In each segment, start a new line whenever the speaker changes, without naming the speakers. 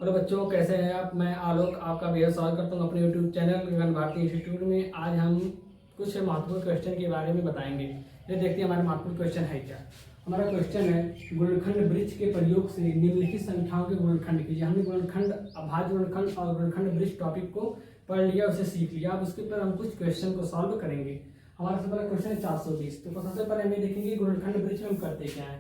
Hello बच्चों, कैसे हैं आप। मैं आलोक आपका बेहद स्वागत करता हूं अपने यूट्यूब चैनल गगन भारती इंस्टीट्यूट में। आज हम कुछ महत्वपूर्ण क्वेश्चन के बारे में बताएंगे। ये देखते हैं हमारे महत्वपूर्ण क्वेश्चन है क्या। हमारा क्वेश्चन है, गुणनखंड वृक्ष के प्रयोग से निम्नलिखित संख्याओं के गुणनखंड कीजिए। हमने गुणनखंड, अभाज्य गुणनखंड और गुणनखंड वृक्ष टॉपिक को पढ़ लिया, उसे सीख लिया। अब उसके ऊपर हम कुछ क्वेश्चन को सॉल्व करेंगे। हमारा सबसे पहला क्वेश्चन है 420। तो सबसे पहले हमें देखेंगे गुणनखंड वृक्ष में हम करते क्या है।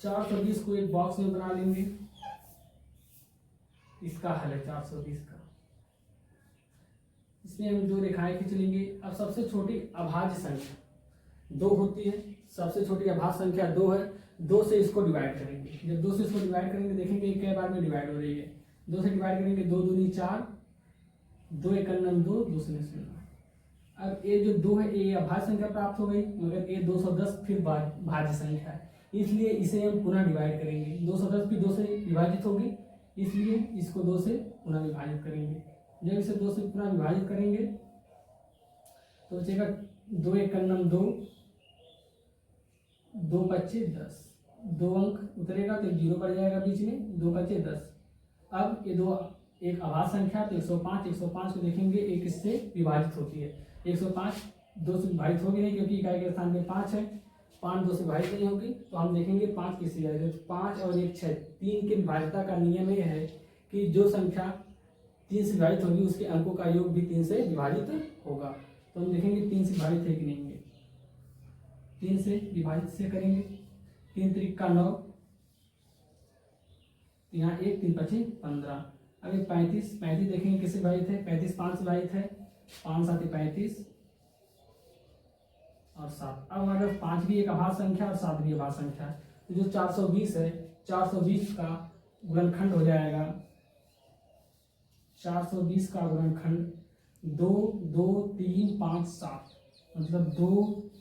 420 को एक बॉक्स में बना लेंगे। इसका हल है 420 का। इसमें हम दो रेखाएं खींच लेंगे। अब सबसे छोटी अभाज्य संख्या 2 होती है। सबसे छोटी अभाज्य संख्या 2 है। 2 से इसको डिवाइड करेंगे। जब 2 से इसको डिवाइड करेंगे देखेंगे कई बार में डिवाइड हो रही है। 2 से डिवाइड करेंगे, 2 दूनी 4, 2 एकम 2, 2 शून्य 0। अब ये जो 2 है ये अभाज्य संख्या प्राप्त हो गई, मगर ये 210 फिर भाज्य संख्या है, इसलिए इसे हम पुनः डिवाइड करेंगे। 210 भी 2 से विभाजित होगी, इसलिए इसको 2 से पुनः विभाजित करेंगे। जब इसे 2 से पुनः विभाजित करेंगे तो बचेगा 2 एकम 2, 2 पच्चे 10, 2 अंक उतरेगा तो 0 पड़ जाएगा बीच में, 2 पच्चे 10। अब ये दो एक अभाज्य संख्या तो 105 को देखेंगे एक इससे विभाजित होती है। 105 2 से विभाजित होगी नहीं, क्योंकि इकाई के स्थान में 5 है। 5 2 से विभाजित नहीं होगी, तो हम देखेंगे 5 किससे विभाजित है। 5 और 1 6, 3 के विभाजिता का नियम यह है कि जो संख्या 3 से विभाजित होगी उसके अंकों का योग भी 3 से विभाजित होगा। तो हम देखेंगे 3 से विभाजित है कि नहीं है। 3 से विभाजित से करेंगे, 3 त्रिक का 9, यहाँ 1 3 पच्चे 15। अब 35 देखेंगे किससे विभाजित है। 35 5 से विभाजित है, 5 7 35 और 7। अब अगर 5 भी एक अभाज्य संख्या और 7 भी अभाज्य संख्या है, तो जो 420 है, 420 का गुणनखंड हो जाएगा। 420 का गुणनखंड 2 2 3 5 7, मतलब 2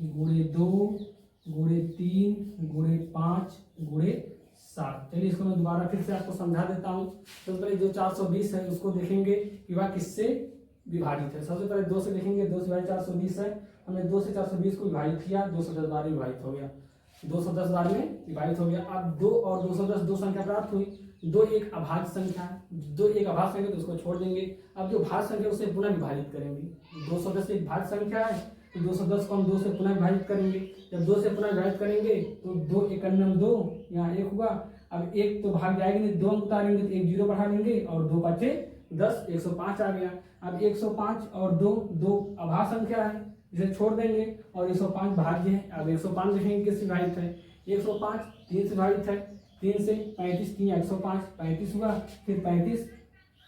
गुणे 2 गुणे 3 गुणे 5 गुणे 7। चलिए इसको मैं दोबारा फिर से आपको समझा देता हूँ। तो पहले जो 420 है उसको देखेंगे कि वह किससे विभाजित है। सबसे पहले 2 से देखेंगे, 2 से विभाजित 420 है। हमने 2 से 420 को विभाजित किया, 210 बार में विभाजित हो गया, 210 बार में विभाजित हो गया। अब 2 और 210 दो संख्या प्राप्त हुई। 2 एक अभाज्य संख्या है, 2 एक अभाज्य संख्या तो उसको छोड़ देंगे। अब जो भाज्य संख्या उसे पुनः विभाजित करेंगे। 210 एक भाज्य संख्या है, तो 210 को हम 2 से पुनः विभाजित करेंगे। जब 2 से पुनः विभाजित करेंगे तो 2 एकम 2, यहाँ 1 हुआ। अब 1 तो भाग जाएगी नहीं, 2 अंक उतारेंगे तो 1 0 बढ़ा लेंगे और 2 पच्चे 10, 105 आ गया। अब 105 और 2 अभाज्य संख्या है, इसे छोड़ देंगे और 105 भाज्य है। अब 105 देखेंगे किससे विभाजित है। 105 3 से विभाजित है, 3 से 35 3 105, 35 हुआ, फिर 35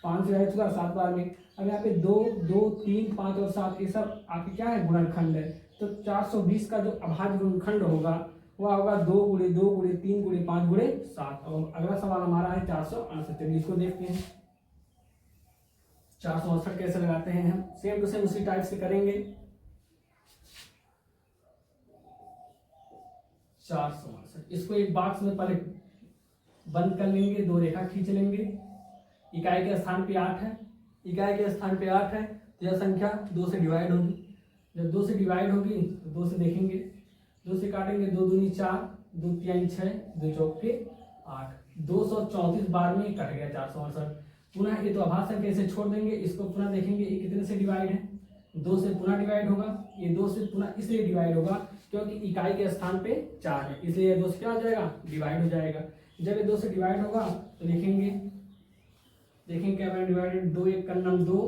5 से विभाजित हुआ 7 बार में। अब यहाँ पे 2 2 3 5 और 7 ये सब आपके क्या है, गुणनखंड है। तो 420 का जो अभाज्य गुणनखंड होगा वह होगा 2 गुणे 2 गुणे 3 गुणे 5 गुणे 7। और अगला सवाल हमारा है 468। चलिए इसको देखते हैं 468 कैसे लगाते हैं। हम सेम टू सेम उसी टाइप से करेंगे। 468 इसको एक बॉक्स में पहले बंद कर लेंगे, 2 रेखा खींच लेंगे। इकाई के स्थान पे 8 है, इकाई के स्थान पे 8 है, तो यह संख्या 2 से डिवाइड होगी। जब 2 से डिवाइड होगी तो 2 से देखेंगे, 2 से काटेंगे, 2 दूनी 4, 2 3 6, 2 चौके 8, 234 बार में कट गया 468। पुनः ये तो अभाज्य संख्या, इसे छोड़ देंगे, इसको पुनः देखेंगे ये कितने से डिवाइड है। 2 से पुनः डिवाइड होगा, ये 2 से पुनः इसलिए डिवाइड होगा क्योंकि इकाई के स्थान पे 4 है, इसलिए 2 से क्या हो जाएगा, डिवाइड हो जाएगा। जब ये 2 से डिवाइड होगा तो देखेंगे क्या बना डिवाइडेड। 2 एकम 2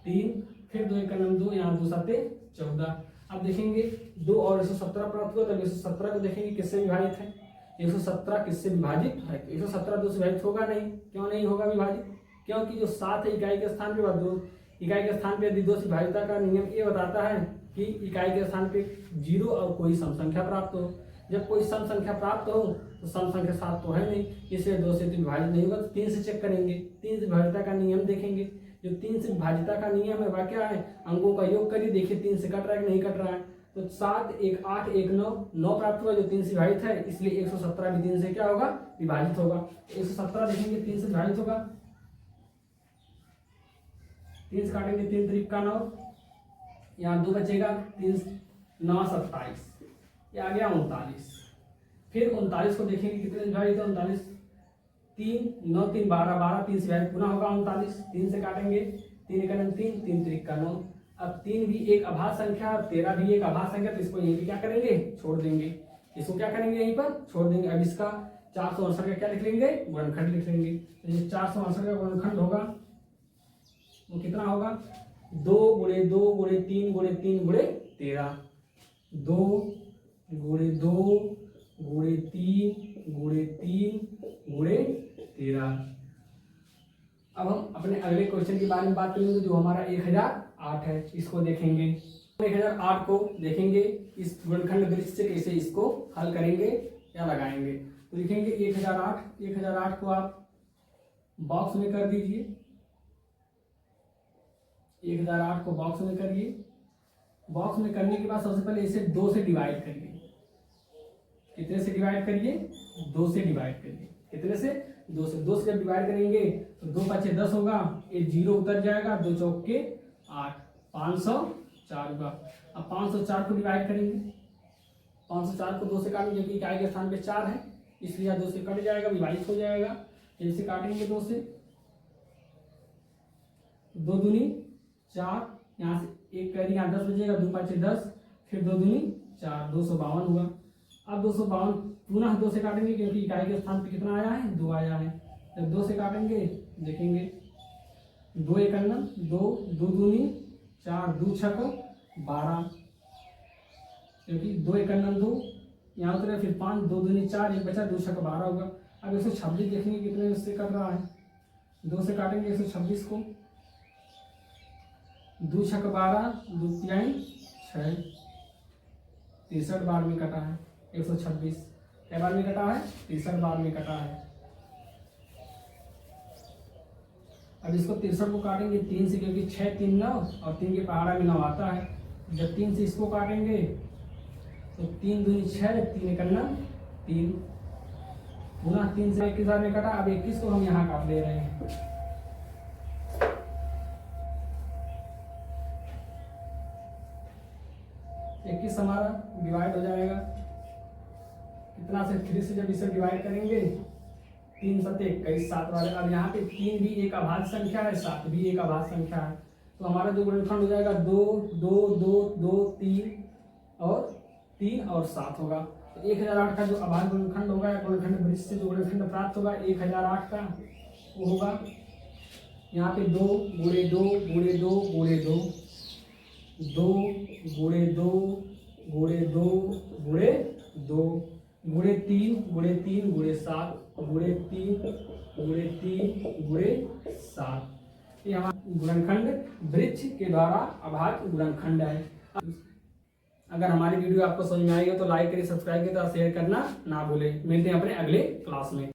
3, फिर 2 एकम 2, यहाँ 2 7 14। अब देखेंगे 2 और 117 प्राप्त हुआ, तब 117 को देखेंगे किससे विभाजित है। 117 किससे विभाजित है, 117 2 से विभाजित होगा नहीं। क्यों नहीं होगा विभाजित, क्योंकि जो 7 है इकाई के स्थान पे, वह 2 इकाई के स्थान पे यदि 2 से विभाजिता का नियम ये बताता है कि इकाई के स्थान पे 0 और कोई सम संख्या प्राप्त हो। जब कोई सम संख्या प्राप्त हो तो सम संख्या 7 तो है नहीं, इसलिए 2 से 3 विभाजित नहीं होगा। तो 3 से चेक करेंगे, 3 से विभाजिता का नियम देखेंगे। जो 3 से विभाजिता का नियम है वह क्या है, अंकों का योग करिए, देखिए 3 से कट रहा है कि नहीं कट रहा है। तो 7 1 8 1 9 प्राप्त हुआ, जो 3 से विभाजित है, इसलिए 117 भी 3 से क्या होगा, विभाजित होगा। 117 देखेंगे 3 से विभाजित होगा, 3 से काटेंगे, 3 त्रिक का 9, यहाँ 2 बचेगा, 3 9 27, ये आ गया 39। फिर 39 को देखेंगे कितने डिवाइड होता है 39, 3 9 3 12 12, 3 से डिवाइड पुनः होगा 39, 3 से काटेंगे, 3 का 3, 3 3 का 9। अब 3 भी एक अभाज्य संख्या और 13 भी एक अभाज्य संख्या, तो इसको यहीं पे क्या करेंगे, छोड़ देंगे। इसको क्या करेंगे, यहीं पर छोड़ देंगे। अब इसका 468 का क्या लिख लेंगे, गुणनखंड लिख लेंगे। तो ये 468 का गुणनखंड होगा वो कितना होगा, 2 × 2 × 3 × 3 × 13, 2 × 2 × 3 × 3 × 13। अब हम अपने अगले क्वेश्चन के बारे में बात करेंगे जो हमारा 1008 है। इसको देखेंगे, 1008 को देखेंगे इस गुणनखंड वृत्त से कैसे इसको हल करेंगे या लगाएंगे। तो लिखेंगे 1008 को आप बॉक्स में कर दीजिए, 1008 को बॉक्स में करिए। बॉक्स में करने के बाद सबसे पहले इसे 2 से डिवाइड करिए। कितने से डिवाइड करिए, 2 से डिवाइड करिए। कितने से, 2 से। 2 से जब डिवाइड करेंगे तो 2 × 5 10 होगा, ये 0 उतर जाएगा, 2 चौके 8, 504 होगा। अब 504 को डिवाइड करेंगे, 504 को 2 से काटेंगे क्योंकि इकाई के स्थान पे 4 है, इसलिए 2 से कट जाएगा, विभाजित हो जाएगा। इनसे काटेंगे 2 से, 2 दूनी 4, यहाँ से 1 करेंगे, यहाँ 10 बचेगा, 2 × 5 10, फिर 2 दूनी 4, 252 हुआ। अब 252 पुनः 2 से काटेंगे क्योंकि इकाई के स्थान पे कितना आया है, 2 आया है। जब 2 से काटेंगे देखेंगे 2 × 1 2, 2 दूनी 4, 2 × 6 12, क्योंकि 2 × 1 2 यहाँ उतरे, फिर 5, 2 दूनी 4, 1 बचा, 2 × 6 12 होगा। अब 126 देखेंगे कितने से कट रहा है, 2 से काटेंगे 126 को, 2 × 6 12, 2 × 6, 63 बार में कटा है 126। क्या बार में कटा है, 63 बार में कटा है। अब इसको 63 को काटेंगे 3 से, क्योंकि 6 3 9 और 3 के पहाड़ा में 9 आता है। जब 3 से इसको काटेंगे तो 3 दूनी 6, 3 × 1 3, पुनः 3 से 21 बार में कटा। अब 21 को हम यहाँ काट ले रहे हैं, हमारा डिवाइड हो जाएगा कितना से, 3 से जब इसे डिवाइड करेंगे 3 × 7 21, 7 वाले। अब यहाँ पे 3 भी एक अभाज्य संख्या है, 7 भी एक अभाज्य संख्या है, तो हमारा जो गुणनखंड हो जाएगा 2 2 2 2 3 और 7 होगा। तो 1008 का जो अभाज्य गुणनखंड होगा, गुणनखंड वृत्त से जो गुणनखंड प्राप्त होगा 1008 का, वो होगा यहाँ पे 2 × 2 × 2 × 2, 2 × 2 × 2 × 2, × 3 × 3 × 7, × 3 × 3 × 7। ये हमारा गुणनखंड वृत्त के द्वारा अभाज्य गुणनखंड है। अगर हमारी वीडियो आपको समझ में आएगी तो लाइक करिए, सब्सक्राइब करिए और शेयर करना ना भूलें। मिलते हैं अपने अगले क्लास में।